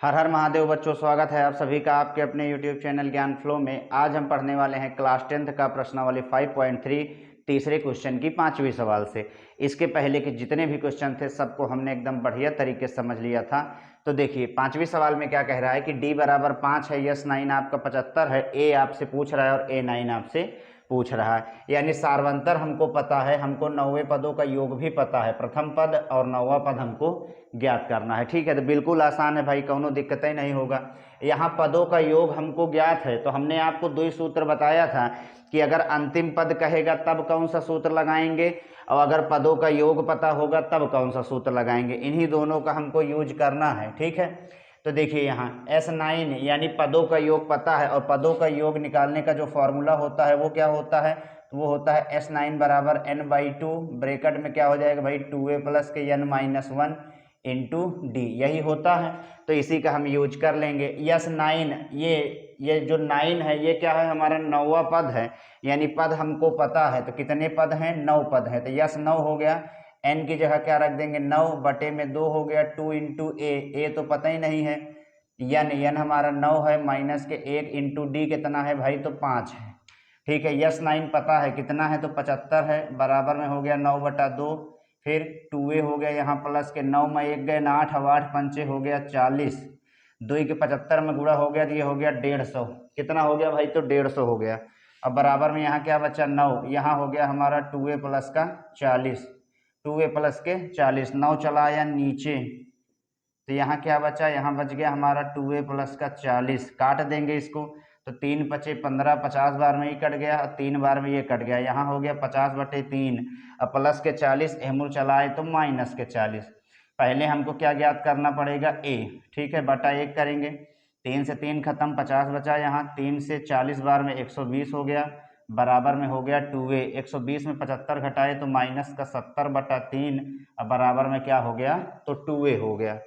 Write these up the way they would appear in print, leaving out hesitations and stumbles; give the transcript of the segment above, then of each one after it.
हर हर महादेव बच्चों, स्वागत है आप सभी का आपके अपने YouTube चैनल ज्ञान फ्लो में। आज हम पढ़ने वाले हैं क्लास 10th का प्रश्नावली 5.3 तीसरे क्वेश्चन की 5वीं सवाल से। इसके पहले के जितने भी क्वेश्चन थे सबको हमने एकदम बढ़िया तरीके से समझ लिया था। तो देखिए 5वीं सवाल में क्या कह रहा है कि d बराबर 5 है, यस 9 आपका 75 है, ए आपसे पूछ रहा है और ए 9 आपसे पूछ रहा है। यानी सार्वंतर हमको पता है, हमको 9वें पदों का योग भी पता है, प्रथम पद और 9वां पद हमको ज्ञात करना है। ठीक है, तो बिल्कुल आसान है भाई, कोनो दिक्कत ही नहीं होगा। यहाँ पदों का योग हमको ज्ञात है तो हमने आपको दो ही सूत्र बताया था कि अगर अंतिम पद कहेगा तब कौन सा सूत्र लगाएंगे और अगर पदों का योग पता होगा तब कौन सा सूत्र लगाएंगे। इन्हीं दोनों का हमको यूज करना है। ठीक है, तो देखिए यहाँ S9 यानी पदों का योग पता है और पदों का योग निकालने का जो फॉर्मूला होता है वो क्या होता है, तो वो होता है S9 बराबर n/2, ब्रैकेट में क्या हो जाएगा भाई 2a प्लस के n-1 इंटू डी, यही होता है। तो इसी का हम यूज कर लेंगे। S9 ये जो 9 है ये क्या है, हमारा 9वां पद है, यानी पद हमको पता है। तो कितने पद हैं, 9 पद है। तो यस 9 हो गया, n की जगह क्या रख देंगे 9 बटे में 2 हो गया 2 इंटू ए तो पता ही नहीं है, n हमारा 9 है, माइनस के 1 इंटू डी कितना है भाई, तो 5 है। ठीक है, यस 9 पता है कितना है, तो 75 है, बराबर में हो गया 9/2, फिर 2a हो गया यहाँ प्लस के 9 में 1 गए ना 8, अब 8 पंचे हो गया 40, 2 के 75 में गुणा हो गया तो ये हो गया 150। कितना हो गया भाई, तो 150 हो गया। अब बराबर में यहाँ क्या बचा 9, यहाँ हो गया हमारा 2a प्लस का 40, 2a प्लस के 40, 9 चला आया नीचे तो यहाँ क्या बचा, यहाँ बच गया हमारा 2a प्लस का 40, काट देंगे इसको तो 3 पचे 15, 50 बार में ही कट गया और 3 बार में ये कट गया, यहाँ हो गया 50/3। अब प्लस के 40 एहमुल चलाए तो माइनस के 40। पहले हमको क्या ज्ञात करना पड़ेगा, a। ठीक है, बटा 1 करेंगे, 3 से 3 खत्म, 50 बचा, यहाँ 3 से 40 बार में 120 हो गया, बराबर में हो गया 2a। 120 में 75 घटाए तो माइनस का 70/3, अब बराबर में क्या हो गया, तो 2a हो गया।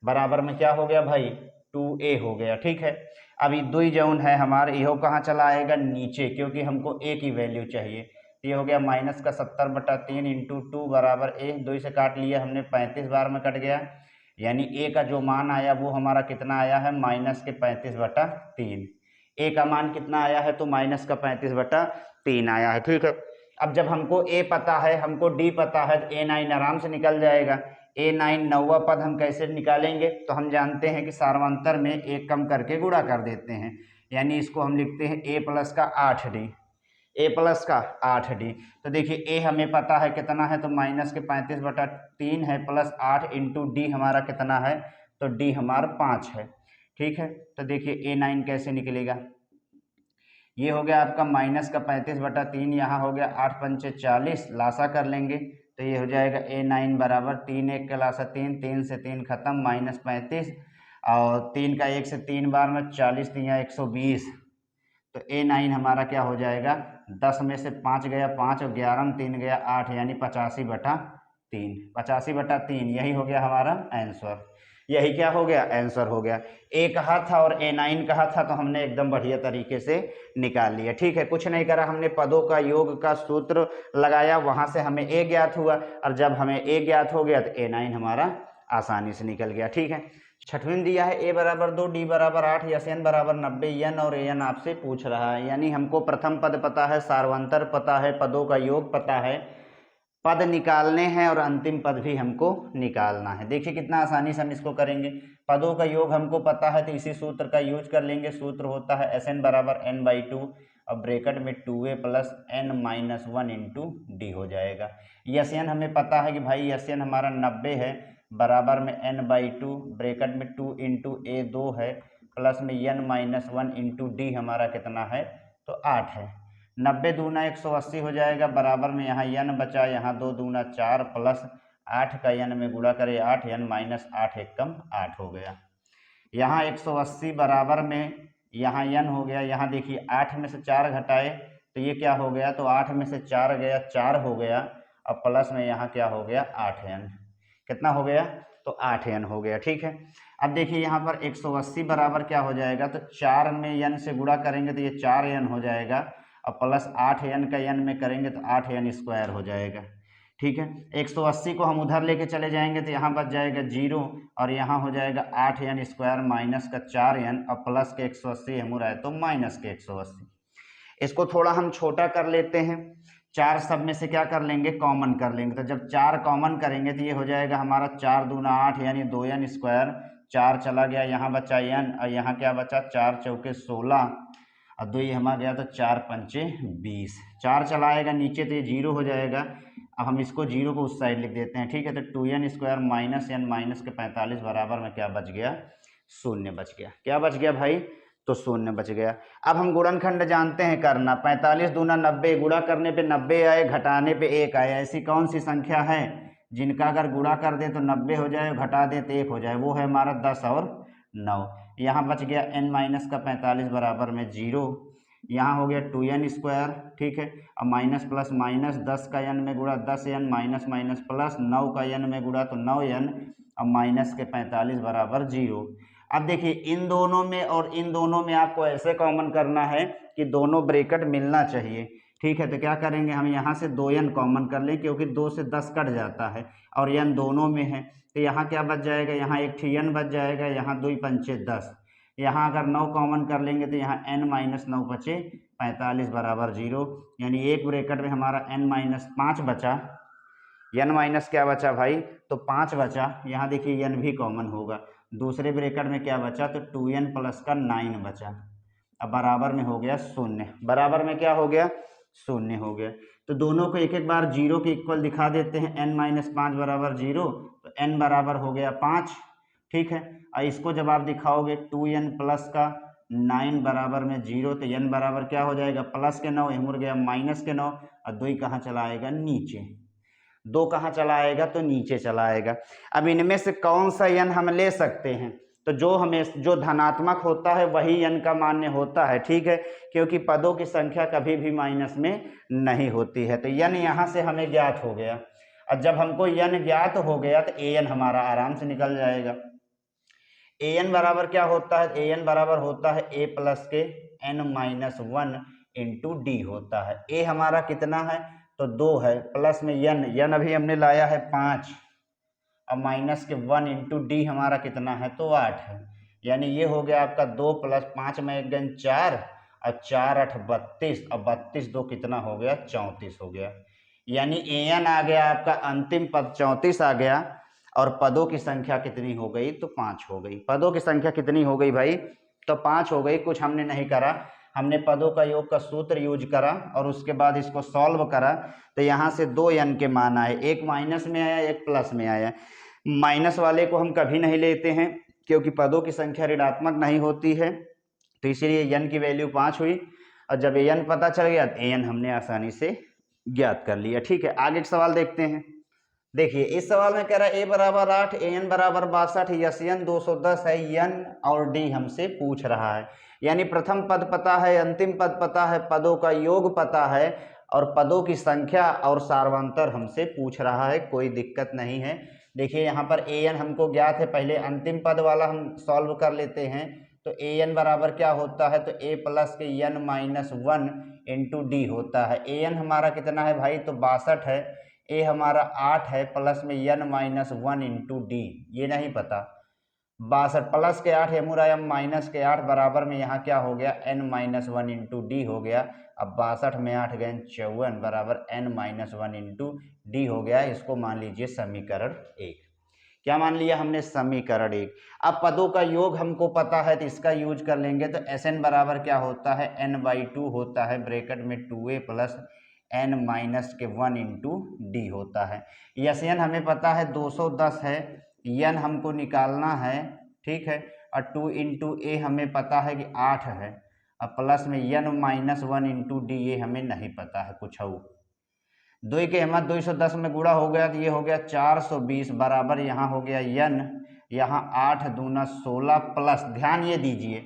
बराबर में क्या हो गया भाई, 2a हो गया। ठीक है, अब ये दुई जौन है हमारे, इहो कहाँ चला आएगा, नीचे, क्योंकि हमको a की वैल्यू चाहिए। ये हो गया माइनस का 70/3 इंटू 2 बराबर a, 2 से काट लिया हमने 35 बार में कट गया, यानी a का जो मान आया वो हमारा कितना आया है, माइनस के 35/3। a का मान कितना आया है, तो माइनस का 35/3 आया है। ठीक है, अब जब हमको a पता है, हमको d पता है, तो a9 आराम से निकल जाएगा। a9 9वां पद हम कैसे निकालेंगे, तो हम जानते हैं कि सार्वंतर में एक कम करके गुणा कर देते हैं, यानी इसको हम लिखते हैं a प्लस का 8d, a प्लस का 8d। तो देखिए a हमें पता है कितना है, तो माइनस के 35/3 है, प्लस 8 इंटू डी हमारा कितना है, तो d हमारा 5 है। ठीक है, तो देखिए a9 कैसे निकलेगा, ये हो गया आपका माइनस का 35/3, यहाँ हो गया 8 पंचे 40, लासा कर लेंगे तो ये हो जाएगा a9 बराबर 3 1 का लासा 3, 3 से 3 खत्म, माइनस 35 और 3 का 1 से 3 बार में 40 3 120, तो a9 हमारा क्या हो जाएगा, 10 में से 5 गया 5 और 11 में 3 गया 8, यानी 85/3, 85/3 यही हो गया हमारा आंसर। यही क्या हो गया, आंसर हो गया। a कहा था और a9 कहा था, तो हमने एकदम बढ़िया तरीके से निकाल लिया। ठीक है, कुछ नहीं करा, हमने पदों का योग का सूत्र लगाया, वहां से हमें a ज्ञात हुआ और जब हमें a ज्ञात हो गया तो a9 हमारा आसानी से निकल गया। ठीक है, छठवीं दिया है a बराबर 2, d बराबर 8, यस n बराबर 90, n और an आपसे पूछ रहा है। यानी हमको प्रथम पद पता है, सार्वंतर पता है, पदों का योग पता है, पद निकालने हैं और अंतिम पद भी हमको निकालना है। देखिए कितना आसानी से हम इसको करेंगे। पदों का योग हमको पता है तो इसी सूत्र का यूज कर लेंगे। सूत्र होता है Sn बराबर n/2 और ब्रैकेट में 2a plus n-1 into D हो जाएगा। Sn हमें पता है कि भाई Sn हमारा 90 है, बराबर में n/2, ब्रैकेट में 2 इंटू a 2 है, प्लस में n-1 इंटू डी हमारा कितना है, तो 8 है। 90 दूना 180 हो जाएगा, बराबर में यहाँ n बचा, यहाँ 2 दूना 4 प्लस 8 का n में गुणा करे 8, n-8 एक कम 8 हो गया। यहाँ 180 बराबर में यहाँ n हो गया, यहाँ देखिए 8 में से 4 घटाए तो ये क्या हो गया, तो 8 में से 4 गया 4 हो गया, अब प्लस में यहाँ क्या हो गया 8n, कितना हो गया, तो 8n हो गया। ठीक है, अब देखिए यहाँ पर 180 बराबर क्या हो जाएगा, तो 4 में n से गुणा करेंगे तो ये 4n हो जाएगा और प्लस 8n का n में करेंगे तो 8n स्क्वायर हो जाएगा। ठीक है। 180 को हम उधर लेके चले जाएंगे तो यहाँ बच जाएगा 0 और यहाँ हो जाएगा 8n स्क्वायर माइनस का 4n और प्लस के 180 हम रहा है तो माइनस के 180। इसको थोड़ा हम छोटा कर लेते हैं, 4 सब में से क्या कर लेंगे, कॉमन कर लेंगे। तो जब 4 कॉमन करेंगे तो ये हो जाएगा हमारा 4 दूना 8 यानी 2n स्क्वायर, 4 चला गया, यहाँ बचा n और यहाँ क्या बचा 4 चौके 16 और 2 ये हमारा गया तो 4 पंचे 20, 4 चला आएगा नीचे तो ये 0 हो जाएगा। अब हम इसको 0 को उस साइड लिख देते हैं, ठीक है। तो 2n square minus n minus के 45 बराबर में क्या बच गया, शून्य बच गया। क्या बच गया भाई, तो शून्य बच गया। अब हम गुणनखंड जानते हैं करना, 45 दूना 90, गुणा करने पे 90 आए, घटाने पे 1 आए। ऐसी कौन सी संख्या है जिनका अगर गुणा कर दे तो 90 हो जाए, घटा दे तो 1 हो जाए, वो है हमारा 10 और 9। यहाँ बच गया n माइनस का 45 बराबर में 0, यहाँ हो गया 2n स्क्वायर, ठीक है। अब माइनस प्लस माइनस 10 का n में गुणा 10n माइनस माइनस प्लस 9 का n में गुणा तो 9n अब माइनस के 45 बराबर 0। अब देखिए इन दोनों में और इन दोनों में आपको ऐसे कॉमन करना है कि दोनों ब्रैकेट मिलना चाहिए, ठीक है। तो क्या करेंगे हम यहाँ से 2n कॉमन कर लें क्योंकि 2 से 10 कट जाता है और n दोनों में है। तो यहाँ क्या बच जाएगा, यहाँ एक n बच जाएगा, यहाँ 2 पंचे 10, यहाँ अगर 9 कॉमन कर लेंगे तो यहाँ n माइनस 9 बचे 45 बराबर 0, यानी एक ब्रैकेट में हमारा n माइनस 5 बचा, n माइनस क्या बचा भाई, तो 5 बचा। यहाँ देखिए n भी कॉमन होगा, दूसरे ब्रैकेट में क्या बचा तो 2n प्लस का 9 बचा। अब बराबर में हो गया शून्य, बराबर में क्या हो गया, शून्य हो गया। तो दोनों को एक एक बार 0 के इक्वल दिखा देते हैं, n माइनस 5 बराबर 0, तो n बराबर हो गया 5, ठीक है। और इसको जब आप दिखाओगे 2n प्लस का 9 बराबर में 0, तो n बराबर क्या हो जाएगा, प्लस के 9, मुड़ गया माइनस के 9 और 2 कहाँ चला आएगा, नीचे, 2 कहाँ चला आएगा, तो नीचे चला आएगा। अब इनमें से कौन सा n हम ले सकते हैं, तो जो धनात्मक होता है वही n का मान्य होता है, ठीक है, क्योंकि पदों की संख्या कभी भी माइनस में नहीं होती है। तो n यहाँ से हमें ज्ञात हो गया, और जब हमको n ज्ञात हो गया तो an हमारा आराम से निकल जाएगा। an बराबर क्या होता है, an बराबर होता है a प्लस के n माइनस 1 इंटू डी होता है। a हमारा कितना है, तो 2 है, प्लस में n अभी हमने लाया है 5, अब माइनस के 1 इंटू डी हमारा कितना है, तो 8 है, यानी ये हो गया आपका 2 प्लस 5 में 1 गन 4 और 4 8 32, अब 32 2 कितना हो गया, 34 हो गया। यानी an आ गया आपका अंतिम पद 34 आ गया, और पदों की संख्या कितनी हो गई, तो 5 हो गई। पदों की संख्या कितनी हो गई भाई, तो 5 हो गई। कुछ हमने नहीं करा, हमने पदों का योग का सूत्र यूज करा और उसके बाद इसको सॉल्व करा। तो यहाँ से 2n के मान आए, एक माइनस में आया, एक प्लस में आया। माइनस वाले को हम कभी नहीं लेते हैं क्योंकि पदों की संख्या ऋणात्मक नहीं होती है, तो इसीलिए n की वैल्यू 5 हुई। और जब an पता चल गया तो an हमने आसानी से ज्ञात कर लिया, ठीक है। आगे एक सवाल देखते हैं। देखिए इस सवाल में कह रहा है a बराबर 8, an बराबर 62, यन 210 है, n और d हमसे पूछ रहा है। यानी प्रथम पद पता है, अंतिम पद पता है, पदों का योग पता है और पदों की संख्या और सार्वंतर हमसे पूछ रहा है, कोई दिक्कत नहीं है। देखिए यहाँ पर an हमको ज्ञात है, पहले अंतिम पद वाला हम सॉल्व कर लेते हैं। तो an बराबर क्या होता है, तो a प्लस के n माइनस 1 इंटू डी होता है। an हमारा कितना है भाई, तो 62 है, a हमारा 8 है, प्लस में n माइनस 1 इंटू डी, ये नहीं पता, 62 प्लस के 8 एम माइनस के 8 बराबर में यहाँ क्या हो गया, n माइनस 1 इंटू डी हो गया। अब 62 में 8 गए 54 बराबर n माइनस 1 इंटू डी हो गया। इसको मान लीजिए समीकरण 1। क्या मान लिया हमने, समीकरण 1। अब पदों का योग हमको पता है तो इसका यूज कर लेंगे। तो Sn बराबर क्या होता है, n/2 होता है, ब्रैकेट में 2a प्लस n माइनस के 1 इंटू डी होता है। Sn हमें पता है 210 है, n हमको निकालना है, ठीक है, और 2 इंटू ए हमें पता है कि 8 है, अब प्लस में n माइनस 1 इंटू डी ये हमें नहीं पता है कुछ। 2 के हिम्मत 210 में गुणा हो गया तो ये हो गया 420 बराबर यहाँ हो गया n, यहाँ 8 दूना 16 प्लस, ध्यान ये दीजिए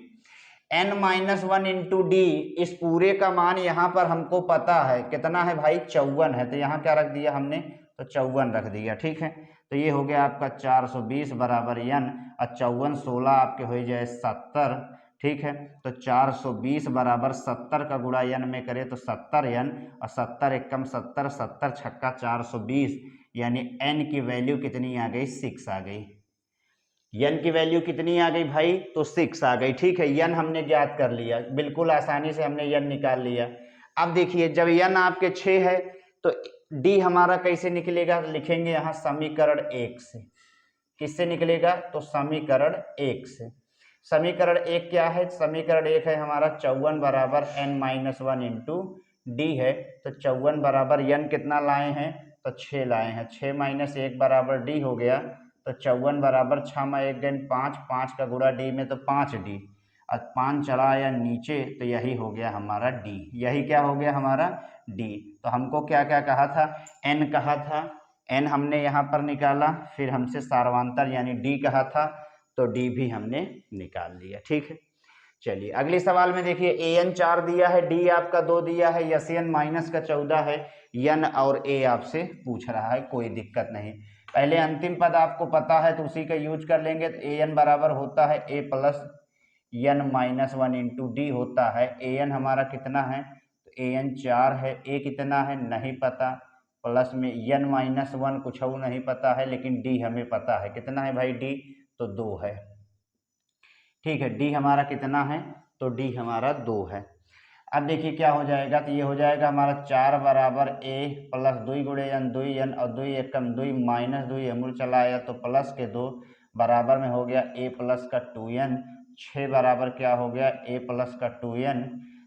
n माइनस 1 इंटू डी, इस पूरे का मान यहाँ पर हमको पता है कितना है भाई, 54 है, तो यहाँ क्या रख दिया हमने, तो 54 रख दिया, ठीक है। तो ये हो गया आपका 420 बराबर n, और 54 16 आपके हो जाए 70 ठीक है। तो 420 बराबर 70 का गुणा n में करें तो 70n, और 70 एकम 70, 70 छक्का 420, यानी n की वैल्यू कितनी आ गई, 6 आ गई। n की वैल्यू कितनी आ गई भाई, तो 6 आ गई। ठीक है, n हमने ज्ञात कर लिया, बिल्कुल आसानी से हमने n निकाल लिया। अब देखिए जब n आपके 6 है तो d हमारा कैसे निकलेगा, लिखेंगे यहाँ समीकरण 1 से। किससे निकलेगा, तो समीकरण 1 से। समीकरण 1 क्या है, समीकरण 1 है हमारा 54 बराबर n-1 इंटू डी है। तो 54 बराबर n कितना लाए हैं, तो 6 लाए हैं। 6 माइनस 1 बराबर d हो गया। तो 54 बराबर 6 में 1 गन 5, 5 का गुणा d में तो 5d, और 5 चला आया नीचे तो यही हो गया हमारा d। यही क्या हो गया हमारा d। तो हमको क्या क्या कहा था, n कहा था, n हमने यहाँ पर निकाला, फिर हमसे सार्वंतर यानी d कहा था, तो d भी हमने निकाल लिया। ठीक है, चलिए अगले सवाल में देखिए an 4 दिया है, d आपका 2 दिया है, Sn माइनस का 14 है, n और a आपसे पूछ रहा है, कोई दिक्कत नहीं। पहले अंतिम पद आपको पता है तो उसी का यूज कर लेंगे। तो an बराबर होता है a plus n-1 into D होता है। an हमारा कितना है, तो an 4 है, a कितना है नहीं पता, प्लस में n-1 कुछ और नहीं पता है, लेकिन d हमें पता है। कितना है भाई d, तो 2 है। ठीक है, d हमारा कितना है, तो d हमारा 2 है। अब देखिए क्या हो जाएगा, तो ये हो जाएगा हमारा 4 बराबर a प्लस 2 गुणे n, 2n और 2 एकम 2 माइनस 2 अमूल चला आया तो प्लस के 2 बराबर में हो गया a प्लस का 2n। 6 बराबर क्या हो गया, a प्लस का 2n।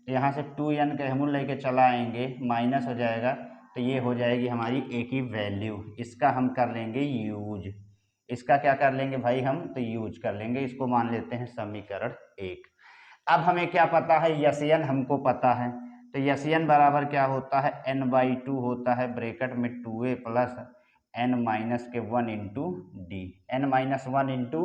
तो यहाँ से 2n के अमूल लेके चला आएंगे, माइनस हो जाएगा, तो ये हो जाएगी हमारी a की वैल्यू। इसका हम कर लेंगे यूज, इसका क्या कर लेंगे भाई हम, तो यूज कर लेंगे, इसको मान लेते हैं समीकरण 1। अब हमें क्या पता है, Sn हमको पता है। तो Sn बराबर क्या होता है, n/2 होता है, ब्रैकेट में 2a प्लस n माइनस के 1 into D, n-1 into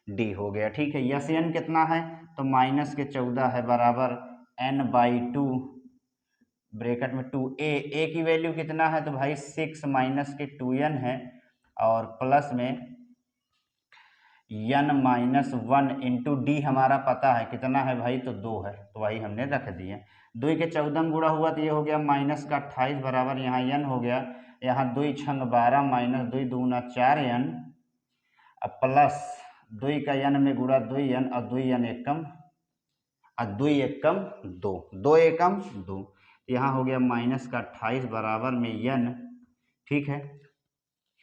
D हो गया। ठीक है, Sn कितना है, तो माइनस के 14 है बराबर n/2 ब्रैकेट में 2a, की वैल्यू कितना है, तो भाई 6 माइनस के 2n है, और प्लस में n-1 इंटू डी हमारा पता है कितना है भाई, तो 2 है, तो वही हमने रख दिया। 2 के 14 गुणा हुआ तो ये हो गया माइनस का 28 बराबर यहाँ n हो गया, यहाँ 2 छंग 12 माइनस 2 दूना 4n, अब प्लस 2 का n में गुणा 2n, और 2n एकम और 2 एकम 2, 2 एकम 2, यहाँ हो गया माइनस का 28 बराबर में n। ठीक है,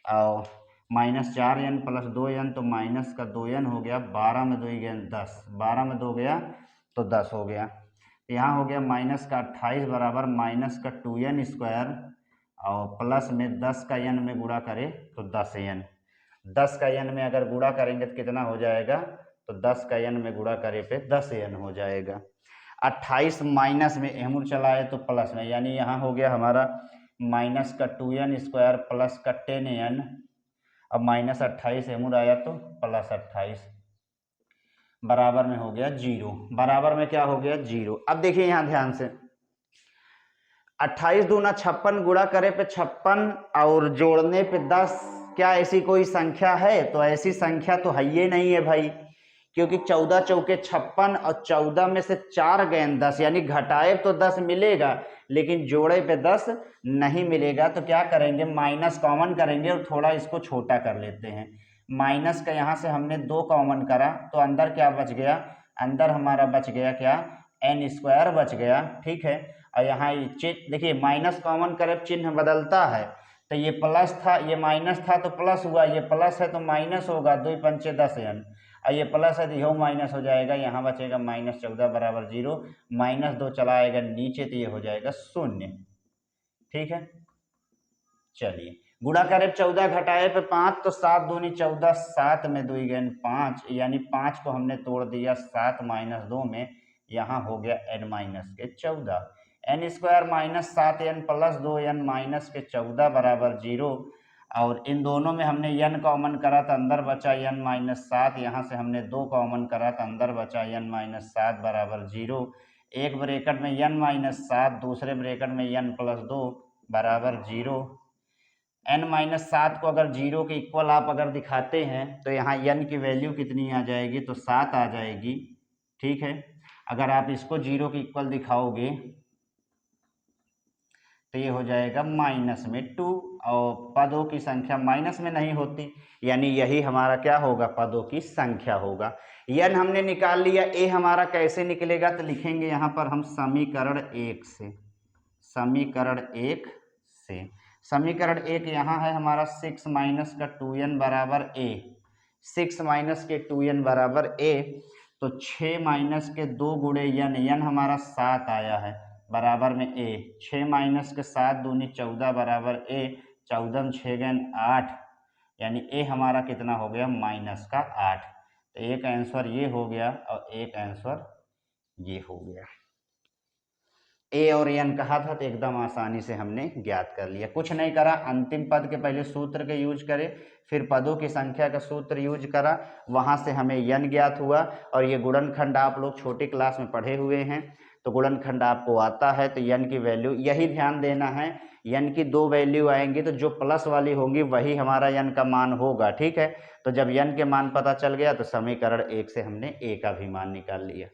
और माइनस 4n प्लस 2n, तो माइनस का 2n हो गया, 12 में 2 गया 10, 12 में 2 गया तो 10 हो गया। यहाँ हो गया माइनस का 28 बराबर माइनस का 2n स्क्वायर, और प्लस में 10 का n में गुणा करें तो 10n, 10 का n में अगर गुणा करेंगे तो कितना हो जाएगा, तो 10 का n में गुणा करे पे 10n हो जाएगा। 28 माइनस में अमूल चलाए तो प्लस में, यानी यहाँ हो गया हमारा माइनस का 2n स्क्वायर प्लस का 10n, अब माइनस 28 अमूल आया तो प्लस 28 बराबर में हो गया 0, बराबर में क्या हो गया 0। अब देखिए यहाँ ध्यान से, 28 दूना 56 गुणा करे पे 56 और जोड़ने पे 10, क्या ऐसी कोई संख्या है, तो ऐसी संख्या तो है ही नहीं है भाई, क्योंकि 14 चौके 56 और 14 में से 4 गए 10, यानी घटाए तो 10 मिलेगा, लेकिन जोड़े पे 10 नहीं मिलेगा। तो क्या करेंगे, माइनस कॉमन करेंगे और थोड़ा इसको छोटा कर लेते हैं। माइनस का यहाँ से हमने 2 कॉमन करा तो अंदर क्या बच गया, अंदर हमारा बच गया क्या, n स्क्वायर बच गया। ठीक है, और यहाँ ये चिन्ह देखिए, माइनस कॉमन करे चिन्ह बदलता है, तो ये प्लस था ये माइनस था तो प्लस हुआ, ये प्लस है तो माइनस होगा, 2 पंचे 10n, और ये प्लस है तो यह माइनस हो जाएगा, यहाँ बचेगा माइनस 14 बराबर 0, माइनस 2 चला आएगा नीचे तो ये हो जाएगा 0। ठीक है, चलिए गुणा करें 14 घटाए पे 5 तो 7 दूनी 14, 7 में 2 गए 5, यानी 5 को हमने तोड़ दिया 7 माइनस 2 में, यहाँ हो गया n माइनस के 14, n square minus 7n plus 2n minus के 14 बराबर 0, और इन दोनों में हमने n कॉमन करा तो अंदर बचा n माइनस 7, यहाँ से हमने 2 कॉमन करा तो अंदर बचा n माइनस 7 बराबर 0। एक ब्रैकेट में n माइनस 7, दूसरे ब्रैकेट में n प्लस 2 बराबर 0। n माइनस 7 को अगर 0 के इक्वल आप अगर दिखाते हैं तो यहाँ n की वैल्यू कितनी आ जाएगी, तो 7 आ जाएगी। ठीक है। अगर आप इसको 0 के इक्वल दिखाओगे तो ये हो जाएगा माइनस में 2, और पदों की संख्या माइनस में नहीं होती, यानी यही हमारा क्या होगा, पदों की संख्या होगा। n हमने निकाल लिया, a हमारा कैसे निकलेगा, तो लिखेंगे यहाँ पर हम समीकरण 1 से, समीकरण 1 से, समीकरण 1 यहाँ है हमारा 6 माइनस का 2n बराबर a, 6 माइनस के 2n बराबर a, तो 6 माइनस के 2 गुणे n हमारा 7 आया है बराबर में a, 6 माइनस के 7 दूनी 14 बराबर a, 14 6 गन 8, यानी a हमारा कितना हो गया, माइनस का 8। तो एक आंसर ये हो गया और एक आंसर ये हो गया। ए और एन कहा था तो एकदम आसानी से हमने ज्ञात कर लिया, कुछ नहीं करा, अंतिम पद के पहले सूत्र के यूज करे, फिर पदों की संख्या का सूत्र यूज करा, वहां से हमें यन ज्ञात हुआ। और ये गुणनखंड आप लोग छोटी क्लास में पढ़े हुए हैं, तो गुणनखंड आपको आता है, तो यन की वैल्यू यही ध्यान देना है, यन की 2 वैल्यू आएंगी तो जो प्लस वाली होंगी वही हमारा यन का मान होगा, ठीक है। तो जब यन के मान पता चल गया तो समीकरण 1 से हमने ए का भी मान निकाल लिया।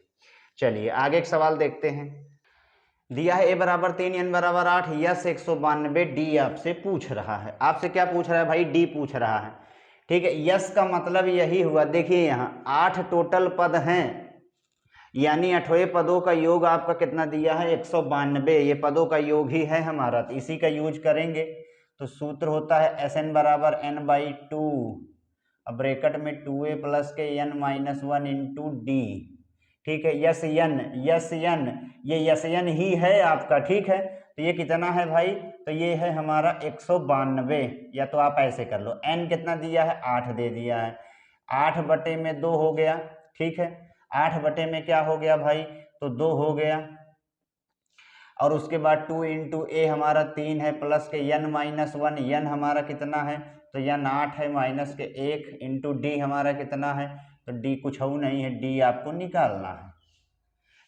चलिए आगे एक सवाल देखते हैं। दिया है a बराबर 3 n बराबर 8, यस 192, डी आपसे पूछ रहा है। आपसे क्या पूछ रहा है भाई, डी पूछ रहा है, ठीक है। यस का मतलब यही हुआ, देखिए यहाँ 8 टोटल पद हैं, यानी 8वें पदों का योग आपका कितना दिया है, 192, ये पदों का योग ही है हमारा, तो इसी का यूज करेंगे। तो सूत्र होता है एस एन बराबर n/2, अब ब्रैकेट में 2a प्लस के n-1 इंटू डी, ठीक है। यस यन, यस यन, ये यस यन ही है आपका, ठीक है। तो ये कितना है भाई, तो ये है हमारा 192, या तो आप ऐसे कर लो, n कितना दिया है, 8 दे दिया है, 8 बटे में 2 हो गया, ठीक है। 8 बटे में क्या हो गया भाई, तो 2 हो गया, और उसके बाद 2 इंटू ए हमारा 3 है, प्लस के n-1, n हमारा कितना है, तो n 8 है, माइनस के 1 इंटू डी हमारा कितना है, तो डी कुछ और नहीं है, डी आपको निकालना है।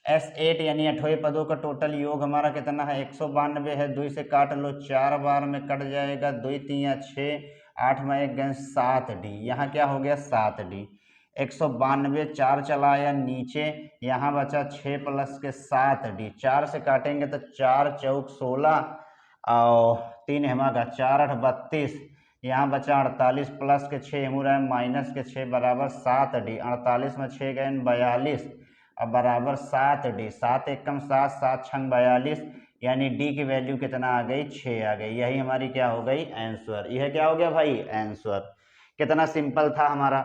S8 यानी 8वें पदों का टोटल योग हमारा कितना है, 192 है, 2 से काट लो, 4 बार में कट जाएगा, 2 3 6, 8 में 1 गन 7 डी, यहाँ क्या हो गया 7 डी, 192, 4 चला आया नीचे, यहाँ बचा 6 प्लस के 7 डी, 4 से काटेंगे तो 4 चौक 16 और 3 हमारा 4 8 32, यहाँ बचा 48 प्लस के 6 मुरा माइनस के 6 बराबर 7 डी, 48 में 6 गए 42, अब बराबर 7 डी, 7 एकम 7, 7 छंग 42, यानी डी की वैल्यू कितना आ गई, 6 आ गई, यही हमारी क्या हो गई, आंसर। यह क्या हो गया भाई, आंसर। कितना सिंपल था हमारा,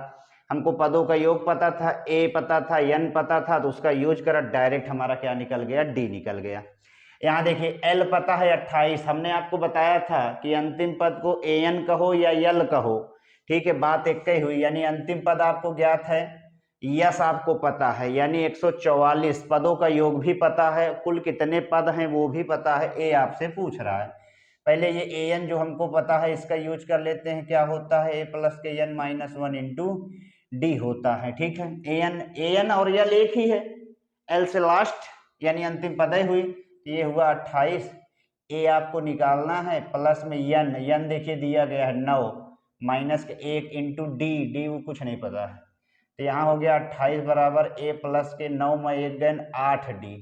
हमको पदों का योग पता था, ए पता था, एन पता था, तो उसका यूज करा, डायरेक्ट हमारा क्या निकल गया, डी निकल गया। यहाँ देखिए एल पता है 28, हमने आपको बताया था कि अंतिम पद को ए एन कहो या यल कहो, ठीक है, बात एक ही हुई, यानी अंतिम पद आपको ज्ञात है, यस आपको पता है, यानी 144 पदों का योग भी पता है, कुल कितने पद हैं वो भी पता है, ए आपसे पूछ रहा है। पहले ये ए एन जो हमको पता है इसका यूज कर लेते हैं, क्या होता है, ए प्लस के n-1 इंटू डी होता है, ठीक है। ए एन और यल एक ही है, एल से लास्ट यानी अंतिम पद ही हुई, ये हुआ 28, ए आपको निकालना है, प्लस में यन देखिए दिया गया है 9, माइनस के 1 इंटू डी वो कुछ नहीं पता है, तो यहाँ हो गया 28 बराबर ए प्लस के 9 में 1 गन 8 डी,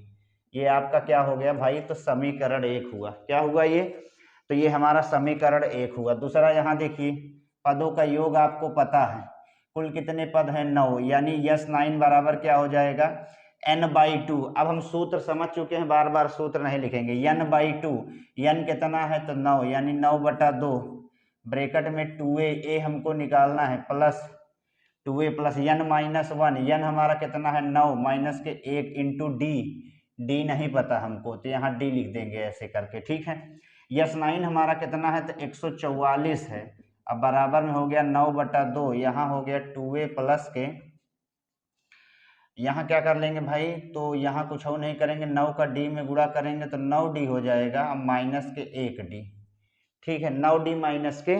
ये आपका क्या हो गया भाई, तो समीकरण 1 हुआ, क्या हुआ ये, तो ये हमारा समीकरण 1 हुआ। दूसरा यहाँ देखिए पदों का योग आपको पता है, कुल कितने पद हैं, 9, यानी यस 9 बराबर क्या हो जाएगा, n/2। अब हम सूत्र समझ चुके हैं, बार बार सूत्र नहीं लिखेंगे, n/2, n कितना है तो 9, यानी 9/2, ब्रैकेट में 2a हमको निकालना है, plus 2a plus n-1, n हमारा कितना है 9, माइनस के 1 इंटू डी नहीं पता हमको, तो यहाँ डी लिख देंगे ऐसे करके, ठीक है। यस 9 हमारा कितना है तो 144 है, अब बराबर में हो गया 9/2, यहाँ हो गया 2a प्लस के, यहाँ क्या कर लेंगे भाई, तो यहाँ कुछ और नहीं करेंगे, 9 का डी में गुणा करेंगे तो 9d हो जाएगा, अब माइनस के 1d, ठीक है, 9d माइनस के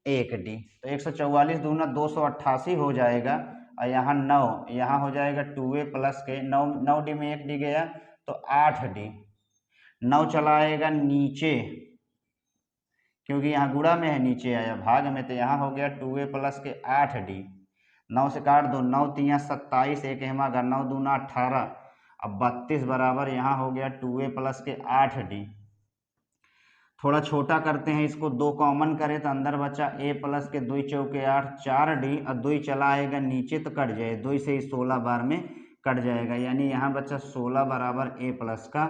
1d, तो 144 दूना 288 हो जाएगा, और यहाँ 9, यहाँ हो जाएगा 2a प्लस के 9d में 1d गया तो 8d, 9 चला आएगा नीचे क्योंकि यहाँ गुणा में है, नीचे आया भाग में, तो यहाँ हो गया 2a प्लस के 8d, 9 से काट दो, 9 तिया 27, एक हेमा का 9 दूना 18, अब 32 बराबर यहाँ हो गया 2a प्लस के 8d। थोड़ा छोटा करते हैं इसको, 2 कॉमन करें तो अंदर बचा a प्लस के 2 चौके 8 4d, और 2 चला आएगा नीचे तो कट जाए, 2 से ही 16 बार में कट जाएगा, यानी यहाँ बचा 16 बराबर a प्लस का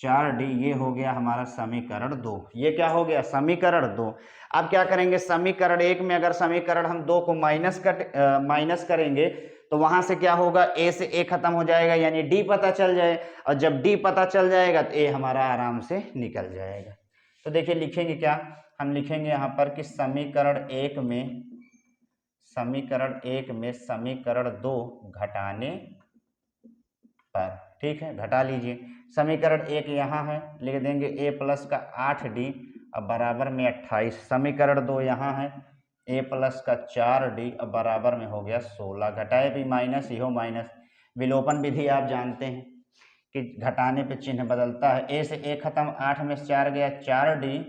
4d। ये हो गया हमारा समीकरण 2। ये क्या हो गया? समीकरण 2। अब क्या करेंगे? समीकरण 1 में अगर समीकरण हम 2 को माइनस करेंगे तो वहां से क्या होगा? a से a खत्म हो जाएगा, यानी d पता चल जाए, और जब d पता चल जाएगा तो a हमारा आराम से निकल जाएगा। तो देखिए लिखेंगे क्या? हम लिखेंगे यहाँ पर कि समीकरण 1 में समीकरण 2 घटाने पर, ठीक है, घटा लीजिए। समीकरण 1 यहाँ है, लिख देंगे a प्लस का 8d अब बराबर में 28। समीकरण 2 यहाँ है, a प्लस का 4d अब बराबर में हो गया 16। घटाए भी माइनस, ही हो माइनस। विलोपन विधि आप जानते हैं कि घटाने पे चिन्ह बदलता है। a से a खत्म, 8 में से 4 गया 4d,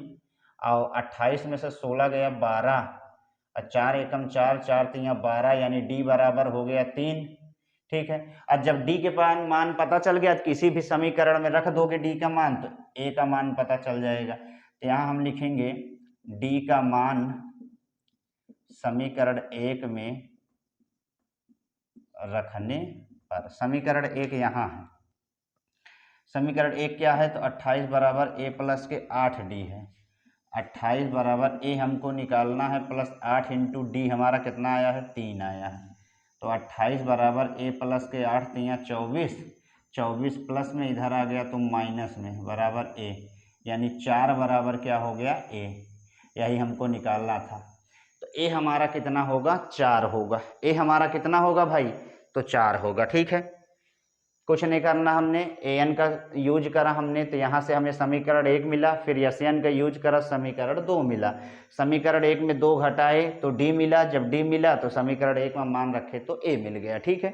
और 28 में से 16 गया 12, और 4 एकम 4, 4 तिया 12, यानी d बराबर हो गया 3। ठीक है, और जब d के मान पता चल गया तो किसी भी समीकरण में रख दोगे d का मान तो a का मान पता चल जाएगा। तो यहाँ हम लिखेंगे d का मान समीकरण 1 में रखने पर। समीकरण 1 यहाँ है, समीकरण 1 क्या है? तो 28 बराबर a प्लस के 8d है। 28 बराबर a हमको निकालना है प्लस 8 इंटू डी हमारा कितना आया है? 3 आया है। तो 28 बराबर a प्लस के 8 तिया 24, 24 प्लस में इधर आ गया तो माइनस में बराबर a, यानी 4 बराबर क्या हो गया? a। यही हमको निकालना था। तो a हमारा कितना होगा? 4 होगा। a हमारा कितना होगा भाई? तो 4 होगा। ठीक है, कुछ नहीं करना, हमने an का यूज करा हमने, तो यहाँ से हमें समीकरण 1 मिला, फिर Sn का यूज करा, समीकरण 2 मिला। समीकरण 1 में 2 घटाए तो d मिला, जब d मिला तो समीकरण 1 में मान रखे तो a मिल गया। ठीक है,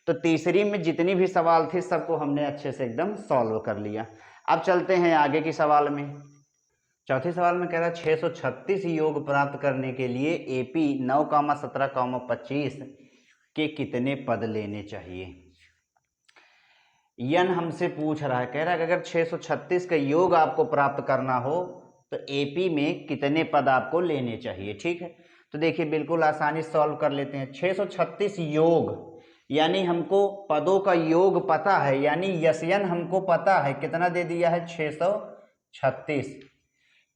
तो तीसरी में जितनी भी सवाल थी सबको हमने अच्छे से एकदम सॉल्व कर लिया। अब चलते हैं आगे की सवाल में। चौथे सवाल में कह रहा है 636 योग प्राप्त करने के लिए AP 9, 17, 25 के कितने पद लेने चाहिए? यन हमसे पूछ रहा है, कह रहा है कि अगर 636 का योग आपको प्राप्त करना हो तो एपी में कितने पद आपको लेने चाहिए। ठीक है, तो देखिए बिल्कुल आसानी से सॉल्व कर लेते हैं। 636 योग यानी हमको पदों का योग पता है, यानी यन हमको पता है कितना दे दिया है? 636।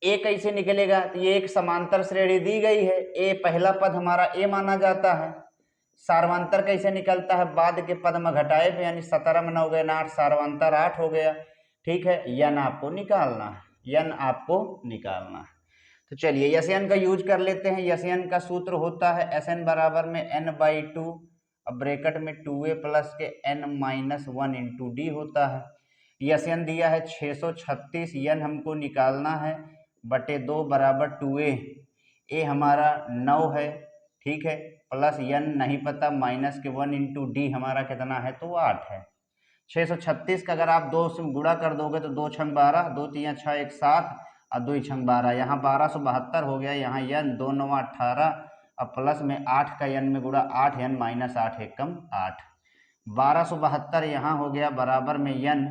ए कैसे निकलेगा? तो ये एक समांतर श्रेणी दी गई है, ए पहला पद हमारा ए माना जाता है। सार्वंतर कैसे निकलता है? बाद के पद में घटाए पे, यानी 17 में 9 गए 8, सार्वंतर 8 हो गया। ठीक है, यन आपको निकालना है, यन आपको निकालना है। तो चलिए यन का यूज कर लेते हैं। यन का सूत्र होता है Sn बराबर में n/2, अब ब्रैकेट में 2a प्लस के n-1 इंटू डी होता है। यन दिया है 636, यन हमको निकालना है बटे 2 बराबर 2a, ए हमारा 9 है। ठीक है, प्लस यन नहीं पता, माइनस के 1 इंटू डी हमारा कितना है? तो 8 है। 636 का अगर आप 2 से गुणा कर दोगे तो 2 छंग 12, 2 तिया 6, 1 7, और 2 छंग 12, यहाँ 1272 हो गया। यहाँ यन 2 9 18, और प्लस में 8 का यन में गुणा 8, यन माइनस 8 एकम 8, 1272 यहाँ हो गया बराबर में यन,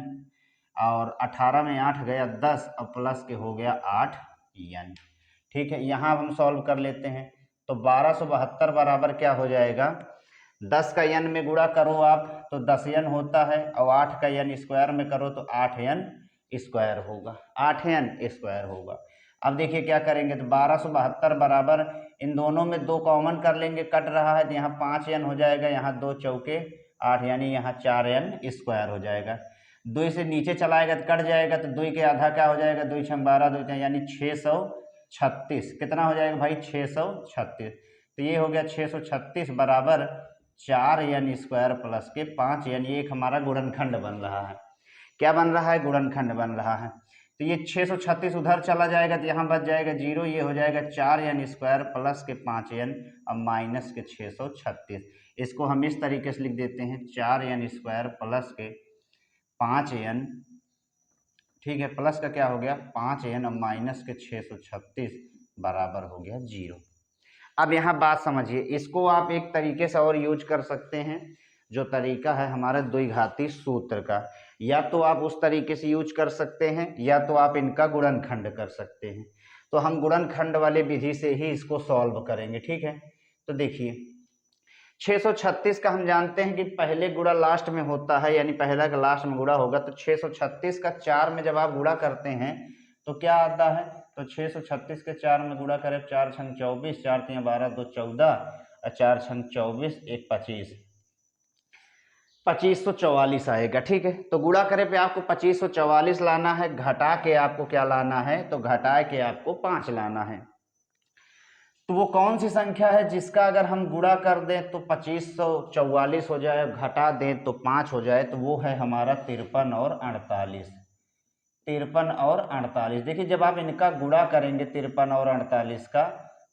और 18 में 8 गया 10, और प्लस के हो गया 8 यन। ठीक है, यहाँ हम सॉल्व कर लेते हैं। तो 1272 बराबर क्या हो जाएगा? 10 का यन में गुणा करो आप तो 10 यन होता है, और 8 का यन स्क्वायर में करो तो 8 यन स्क्वायर होगा, 8 यन स्क्वायर होगा। अब देखिए क्या करेंगे, तो 1272 बराबर इन दोनों में 2 कॉमन कर लेंगे, कट रहा है तो यहाँ 5 यन हो जाएगा, यहाँ 2 चौके 8, यानी यहाँ 4 यन स्क्वायर हो जाएगा। 2 से नीचे चलाएगा तो कट जाएगा, तो 2 के आधा क्या हो जाएगा? 2 छंग 12, 2 यानी 636। कितना हो जाएगा भाई? 636। तो ये हो गया 636 बराबर 4 यन स्क्वायर प्लस के 5 यन। ये एक हमारा गुणनखंड बन रहा है। क्या बन रहा है? गुणनखंड बन रहा है। तो ये 636 उधर चला जाएगा तो यहाँ बच जाएगा 0, ये हो जाएगा 4 यन स्क्वायर प्लस के 5 यन और माइनस के 636। इसको हम इस तरीके से लिख देते हैं, 4 यन स्क्वायर प्लस के 5 यन, ठीक है, प्लस का क्या हो गया? 5 यन और माइनस के 636 बराबर हो गया 0। अब यहाँ बात समझिए, इसको आप एक तरीके से और यूज कर सकते हैं, जो तरीका है हमारे द्विघाती सूत्र का, या तो आप उस तरीके से यूज कर सकते हैं या तो आप इनका गुणनखंड कर सकते हैं। तो हम गुणनखंड वाली विधि से ही इसको सॉल्व करेंगे, ठीक है। तो देखिए 636 का हम जानते हैं कि पहले गुणा लास्ट में होता है, यानी पहला का लास्ट में गुणा होगा, तो 636 का 4 में जब आप गुणा करते हैं तो क्या आता है, तो 636 के 4 में गुणा करें, 4 छंग 24, 4 3 12, 2 14, और 4 छंग 24, 1 25, 2544 आएगा, ठीक है। तो गुणा करे पे आपको 2544 लाना है, घटा के आपको क्या लाना है, तो घटा के आपको 5 लाना है। तो वो कौन सी संख्या है जिसका अगर हम गुणा कर दें तो 2544 हो जाए, घटा दें तो 5 हो जाए, तो वो है हमारा 53 और 48। 53 और 48, देखिए जब आप इनका गुणा करेंगे 53 और 48 का,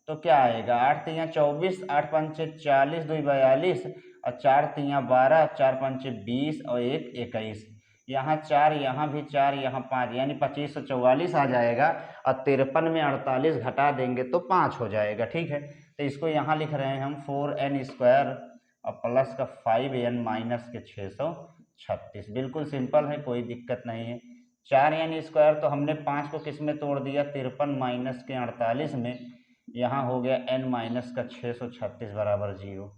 तो क्या आएगा, 8 3 24, 8 5 40, 2 42, और 4 3 12, 4 5 20, और 1 21, यहाँ 4, यहाँ भी 4, यहाँ 5, यानी 2544 आ जाएगा, और 53 में 48 घटा देंगे तो 5 हो जाएगा, ठीक है। तो इसको यहाँ लिख रहे हैं हम 4n² और प्लस का 5n माइनस के 636, बिल्कुल सिंपल है, कोई दिक्कत नहीं है। 4n² तो हमने 5 को किस में तोड़ दिया, 53 माइनस के 48 में, यहाँ हो गया n माइनस का 636 बराबर 0।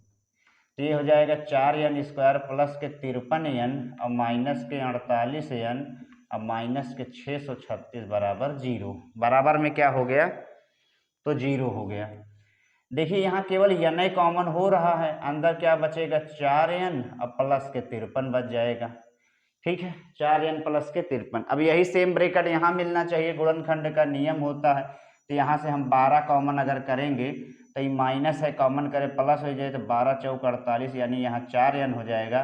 तो ये हो जाएगा 4n² प्लस के 53n और माइनस के 48n और माइनस के 636 बराबर 0। बराबर में क्या हो गया, तो 0 हो गया। देखिए यहाँ केवल n कॉमन हो रहा है, अंदर क्या बचेगा, 4n और प्लस के 53 बच जाएगा, ठीक है। 4n प्लस के 53, अब यही सेम ब्रैकेट यहाँ मिलना चाहिए, गुणनखंड का नियम होता है। तो यहाँ से हम 12 कॉमन अगर करेंगे तो ये माइनस है, कॉमन करें प्लस हो जाए, तो 12 चौक 48, यानी यहाँ 4n हो जाएगा,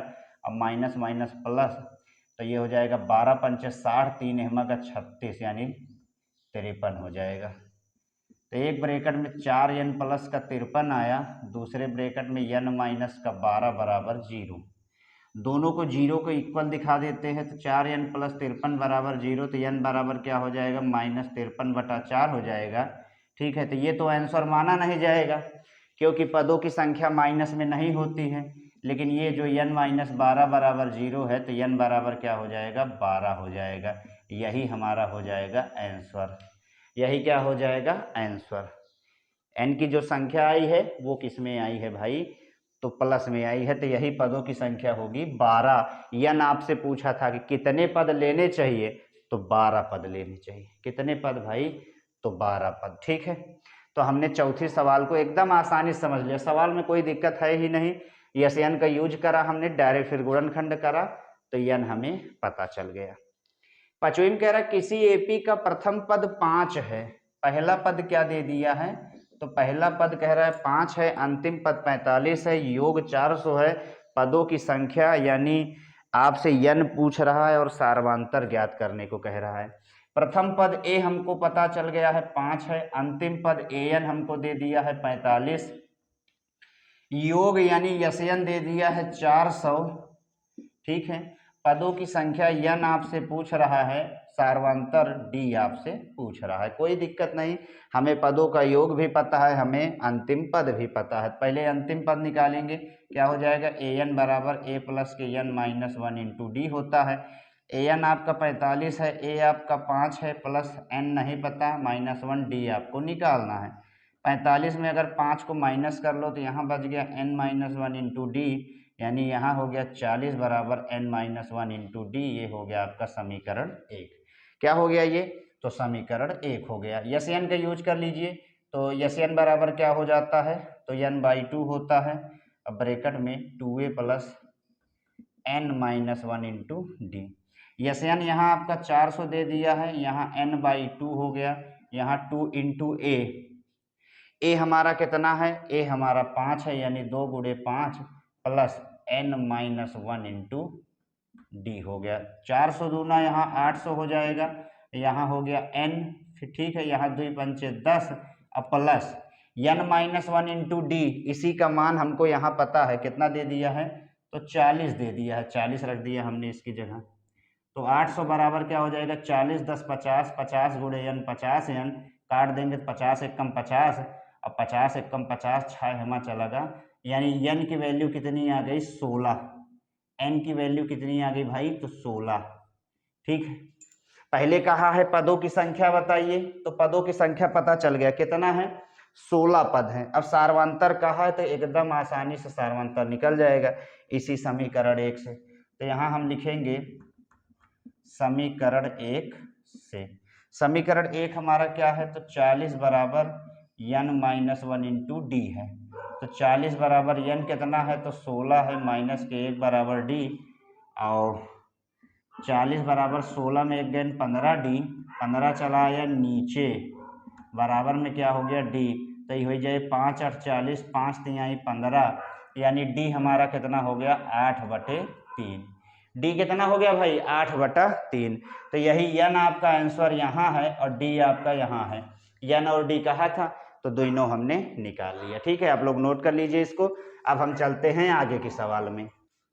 अब माइनस माइनस प्लस, तो ये हो जाएगा 12 पंचे 60, 3 हेमा का 36, यानी 53 हो जाएगा। तो एक ब्रैकेट में 4n प्लस का 53 आया, दूसरे ब्रैकेट में n माइनस का 12 बराबर 0। दोनों को 0 को इक्वल दिखा देते हैं, तो 4n प्लस 53 बराबर 0, तो n बराबर क्या हो जाएगा, माइनस 53/4 हो जाएगा, ठीक है। तो ये तो आंसर माना नहीं जाएगा, क्योंकि पदों की संख्या माइनस में नहीं होती है, लेकिन ये जो n माइनस 12 बराबर 0 है, तो n बराबर क्या हो जाएगा, 12 हो जाएगा। यही हमारा हो जाएगा आंसर, यही क्या हो जाएगा, आंसर। n की जो संख्या आई है वो किस में आई है भाई, तो प्लस में आई है, तो यही पदों की संख्या होगी 12। n आपसे पूछा था कि कितने पद लेने चाहिए, तो 12 पद लेने चाहिए। कितने पद भाई, तो 12 पद, ठीक है। तो हमने चौथी सवाल को एकदम आसानी से समझ लिया, सवाल में कोई दिक्कत है ही नहीं। यस n का यूज करा हमने, डायरेक्ट फिर गुणनखंड करा, तो n हमें पता चल गया। पांचवी में कह रहा किसी एपी का प्रथम पद 5 है, पहला पद क्या दे दिया है, तो पहला पद कह रहा है 5 है, अंतिम पद 45 है, योग 400 है, पदों की संख्या यानी आपसे n पूछ रहा है और सार्वांतर ज्ञात करने को कह रहा है। प्रथम पद a हमको पता चल गया है 5 है, अंतिम पद an हमको दे दिया है 45, योग यानी यशयन दे दिया है 400, ठीक है। पदों की संख्या n आपसे पूछ रहा है, सार्वंतर d आपसे पूछ रहा है, कोई दिक्कत नहीं, हमें पदों का योग भी पता है, हमें अंतिम पद भी पता है। पहले अंतिम पद निकालेंगे, क्या हो जाएगा, an बराबर a प्लस के n माइनस 1 इंटू डी होता है। an आपका 45 है, a आपका 5 है, प्लस n नहीं पता, माइनस 1 d आपको निकालना है। 45 में अगर 5 को माइनस कर लो तो यहाँ बच गया n माइनस 1 इंटू डी, यानी यहाँ हो गया 40 बराबर n माइनस 1 इंटू डी। ये हो गया आपका समीकरण 1। क्या हो गया ये, तो समीकरण 1 हो गया। यस एन का यूज कर लीजिए, तो यस एन बराबर क्या हो जाता है, तो n/2 होता है। अब ब्रैकेट में 2a plus n minus 1 into d. Yes n यहाँ आपका 400 दे दिया है, यहाँ n/2 हो गया, यहाँ 2 इंटू ए हमारा कितना है, ए हमारा 5 है, यानी 2 गुणे 5 plus n minus 1 into D हो गया। 400 दूना यहाँ 800 हो जाएगा, यहाँ हो गया n, फिर ठीक है, यहाँ 2 पंचे 10 अब plus n minus 1 into D, इसी का मान हमको यहाँ पता है कितना दे दिया है, तो 40 दे दिया है, 40 रख दिया हमने इसकी जगह। तो 800 बराबर क्या हो जाएगा, 40 10 50, 50 गुणे n 50 n, काट देंगे 50 एक कम 50 अब 50 एकम 50, 6 हेमा चला गया, यानी n की वैल्यू कितनी आ गई 16, n की वैल्यू कितनी आ गई भाई तो 16। ठीक है, पहले कहा है पदों की संख्या बताइए, तो पदों की संख्या पता चल गया कितना है 16 पद हैं। अब सार्वंतर कहा है तो एकदम आसानी से सार्वंतर निकल जाएगा इसी समीकरण 1 से। तो यहाँ हम लिखेंगे समीकरण 1 से, समीकरण 1 हमारा क्या है तो 40 बराबर n-1 इंटू डी है। तो 40 बराबर n कितना है तो 16 है, माइनस के 1 बराबर d, और 40 बराबर 16 में 1 गेन 15d, 15 चला आया नीचे, बराबर में क्या हो गया d, तो ये हो जाए 5 8 40, 5 3 15, यानी d हमारा कितना हो गया 8/3। d कितना हो गया भाई 8/3। तो यही n आपका आंसर यहाँ है और d आपका यहाँ है। n और d कहा था तो दोनों हमने निकाल लिया। ठीक है, आप लोग नोट कर लीजिए इसको। अब हम चलते हैं आगे के सवाल में।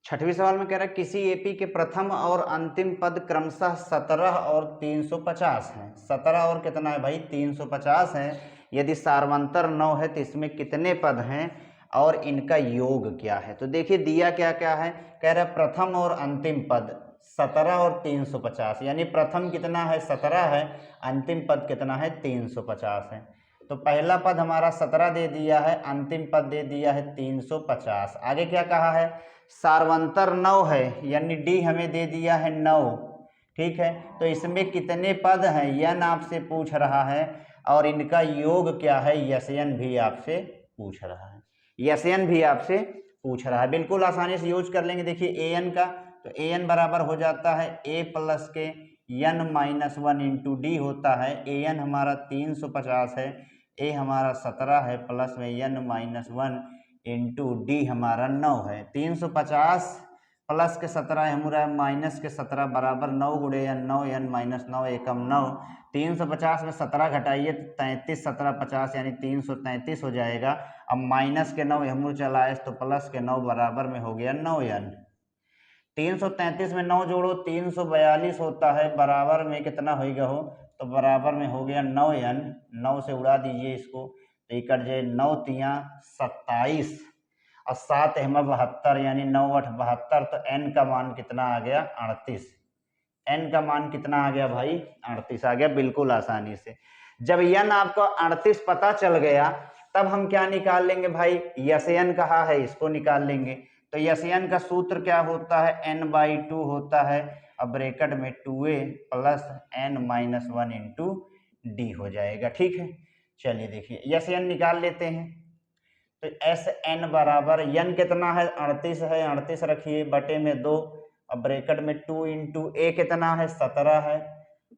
6वें सवाल में कह रहा है किसी एपी के प्रथम और अंतिम पद क्रमशः 17 और 350 हैं। 17 और कितना है भाई 350 है। यदि सार्वंतर 9 है तो इसमें कितने पद हैं और इनका योग क्या है। तो देखिए दिया क्या क्या है, कह रहा है प्रथम और अंतिम पद 17 और 350, यानी प्रथम कितना है 17 है, अंतिम पद कितना है 350 है। तो पहला पद हमारा 17 दे दिया है, अंतिम पद दे दिया है 350। आगे क्या कहा है सार्वंतर 9 है, यानी डी हमें दे दिया है 9। ठीक है, तो इसमें कितने पद हैं यन आपसे पूछ रहा है और इनका योग क्या है यशयन भी आपसे पूछ रहा है, यशयन भी आपसे पूछ रहा है। बिल्कुल आसानी से यूज कर लेंगे। देखिए ए एन का, तो ए एन बराबर हो जाता है ए प्लस के n-1 इंटू डी होता है। ए एन हमारा 350 है, ए हमारा 17 है, प्लस में n-1 इंटू डी हमारा 9 है। 350 प्लस के 17 हमारा माइनस के 17 बराबर 9 गुणे n-9, n-9 एकम 9। 350 में 17 घटाइए तो 33, 17 50 यानी 333 हो जाएगा। अब माइनस के 9 हमूर चलाए तो प्लस के 9 बराबर में हो गया 9n। 333 में 9 जोड़ो 342 होता है, बराबर में कितना होगा हो तो बराबर में हो गया 9n। 9 से उड़ा दीजिए इसको तो ये कट जाए 9 तिया 27 और 7 हेमा 72, यानी 9 8 72। तो n का मान कितना आ गया 38। n का मान कितना आ गया भाई 38 आ गया, बिल्कुल आसानी से। जब n आपको 38 पता चल गया तब हम क्या निकाल लेंगे भाई यशयन कहा है इसको निकाल लेंगे। तो यशयन का सूत्र क्या होता है n/2 होता है, अब ब्रैकेट में 2a plus n-1 into D हो जाएगा। ठीक है, चलिए देखिए यशयन निकाल लेते हैं। तो एस एन बराबर n कितना है 38 है, 38 रखिए बटे में 2, अब ब्रैकेट में 2 इंटू ए कितना है 17 है,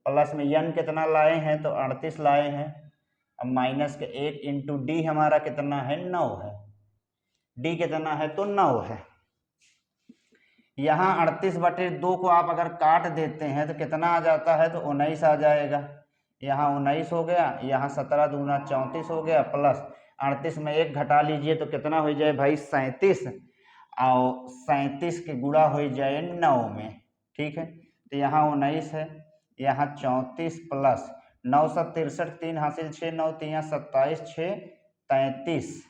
प्लस में n कितना लाए हैं तो 38 लाए हैं, अब माइनस के 1 इंटू डी हमारा कितना है 9 है, डी कितना है तो 9 है। यहाँ 38/2 को आप अगर काट देते हैं तो कितना आ जाता है तो 19 आ जाएगा। यहाँ 19 हो गया, यहाँ 17 दूना 34 हो गया, प्लस 38 में 1 घटा लीजिए तो कितना हो जाए भाई 37, और 37 के गुणा हो जाए 9 में। ठीक है, तो यहाँ 19 है, यहाँ 34 प्लस 9 7 63, 3 हासिल 6 9 3 27 6 33,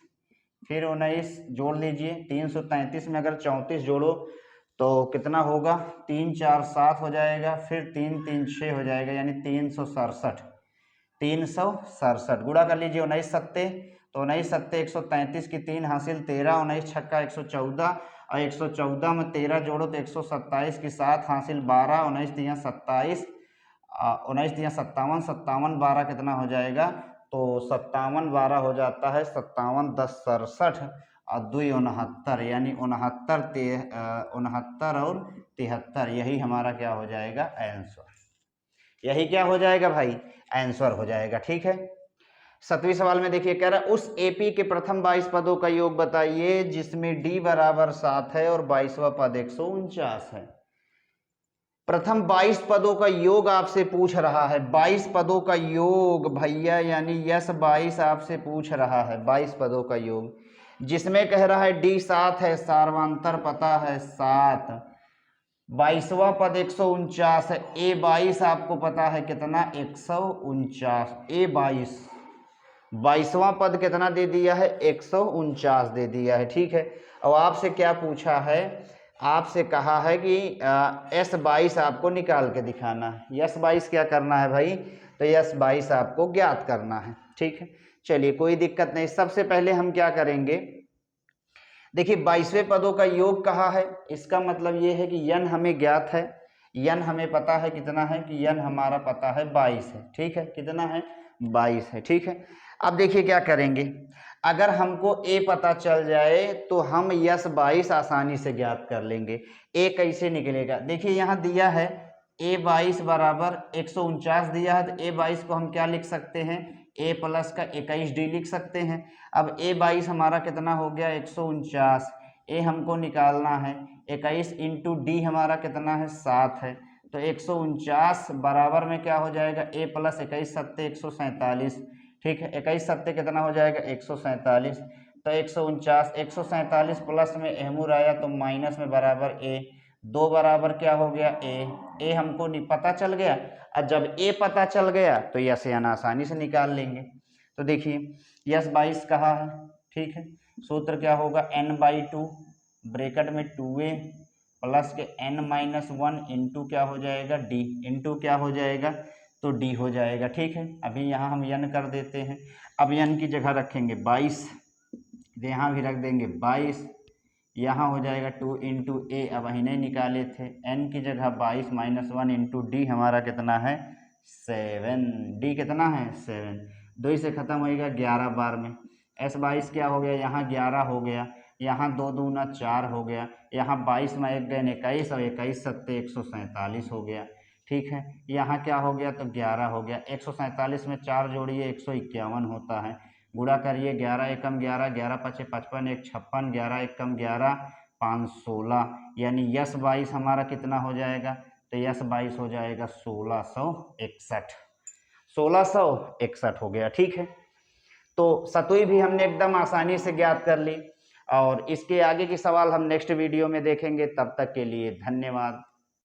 फिर 19 जोड़ लीजिए। 333 में अगर 34 जोड़ो तो कितना होगा 3 4 7 हो जाएगा, फिर 3 3 6 हो जाएगा, यानी 367। 367 गुणा कर लीजिए 19 सत्ते, तो 19 सत्ते 133 की 3 हासिल 13, 19 छक्का 114, और 114 में 13 जोड़ो तो 127 की 7 हासिल 12, 19 तिया 27, 19 तिया 57, 57 12 कितना हो जाएगा तो 57 12 हो जाता है 57 10 67 और 2 69, यानी 69 और 73, यही हमारा क्या हो जाएगा आंसर, यही क्या हो जाएगा भाई आंसर हो जाएगा। ठीक है, 7वें सवाल में देखिए कह रहा है उस एपी के प्रथम 22 पदों का योग बताइए जिसमें डी बराबर 7 है और 22वां पद 149 है। प्रथम 22 पदों का योग आपसे पूछ रहा है, 22 पदों का योग भैया, यानी यस 22 आपसे पूछ रहा है 22 पदों का योग, जिसमें कह रहा है डी 7 है, सार्वंतर पता है 7, 22वां पद 149 है, ए 22 आपको पता है कितना 149, ए 22 22वां पद कितना दे दिया है, 149 दे दिया है। ठीक है, और आपसे क्या पूछा है, आपसे कहा है कि S22 आपको निकाल के दिखाना है। S22 क्या करना है भाई, तो S22 आपको ज्ञात करना है। ठीक है, चलिए कोई दिक्कत नहीं। सबसे पहले हम क्या करेंगे, देखिए 22वें पदों का योग कहा है, इसका मतलब ये है कि n हमें ज्ञात है, n हमें पता है कितना है, कि n हमारा पता है 22 है। ठीक है, कितना है, 22 है। ठीक है, अब देखिए क्या करेंगे, अगर हमको a पता चल जाए तो हम S22 आसानी से ज्ञात कर लेंगे। a कैसे निकलेगा, देखिए यहाँ दिया है a22 बराबर 149 दिया है, तो a22 को हम क्या लिख सकते हैं, a प्लस का 21d लिख सकते हैं। अब a22 हमारा कितना हो गया, 149, a हमको निकालना है, 21 इंटू डी हमारा कितना है, 7 है, तो 149 बराबर में क्या हो जाएगा, a प्लस 21 सत्ते 147। ठीक है, 21 सत्ते कितना हो जाएगा, 147, तो 147 प्लस में एहमूर आया तो माइनस में बराबर a, 2 बराबर क्या हो गया, a हमको नहीं पता चल गया। और जब a पता चल गया तो यस n आसानी से निकाल लेंगे। तो देखिए S22 कहा है। ठीक है, सूत्र क्या होगा, n/2 ब्रैकेट में 2a प्लस के n-1 इंटू क्या हो जाएगा, d इंटू क्या हो जाएगा, तो d हो जाएगा। ठीक है, अभी यहाँ हम n कर देते हैं। अब n की जगह रखेंगे 22, यहाँ भी रख देंगे 22, यहाँ हो जाएगा 2 इंटू ए, अब वही नहीं निकाले थे, n की जगह 22 माइनस 1 इंटू डी हमारा कितना है, 7, d कितना है, 7, 2 से खत्म होएगा 11 बार में। S22 क्या हो गया, यहाँ 11 हो गया, यहाँ 2 दूना 4 हो गया, यहाँ 22 में 1 गए 21 और 21 सत्ते 147 हो गया। ठीक है, यहाँ क्या हो गया, तो 11 हो गया, 147 में 4 जोड़िए 151 होता है, गुणा करिए 11 एकम 11, 11 पचे 55, 1 56, 11 एकम 11, 516, यानी S22 हमारा कितना हो जाएगा, तो S22 हो जाएगा 1661, 1661 हो गया। ठीक है, तो सतुई भी हमने एकदम आसानी से ज्ञात कर ली, और इसके आगे की सवाल हम नेक्स्ट वीडियो में देखेंगे। तब तक के लिए धन्यवाद।